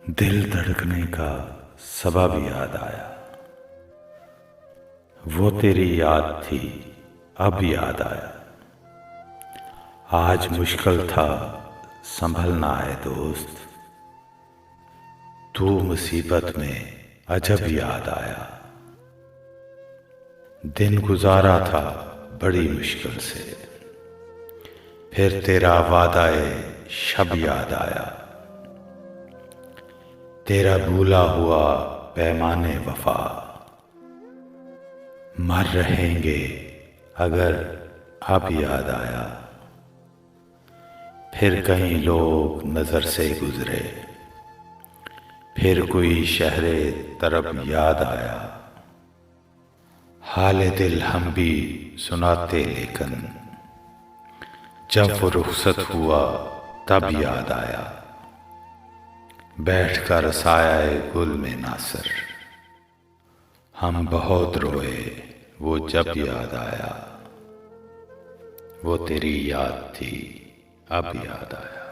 दिल धड़कने का सबब याद आया। वो तेरी याद थी, अब याद आया। आज मुश्किल था संभलना है दोस्त, तू मुसीबत में अजब याद आया। दिन गुजारा था बड़ी मुश्किल से, फिर तेरा वादाए शब याद आया। तेरा भूला हुआ पैमाने वफा, मर रहेंगे अगर अब याद आया। फिर कई लोग नजर से गुजरे, फिर कोई शहरे तरफ याद आया। हाले दिल हम भी सुनाते लेकिन जब वो रुखसत हुआ तब याद आया। बैठ कर साया गुल में नासिर, हम बहुत रोए वो जब याद आया। वो तेरी याद थी, अब याद आया।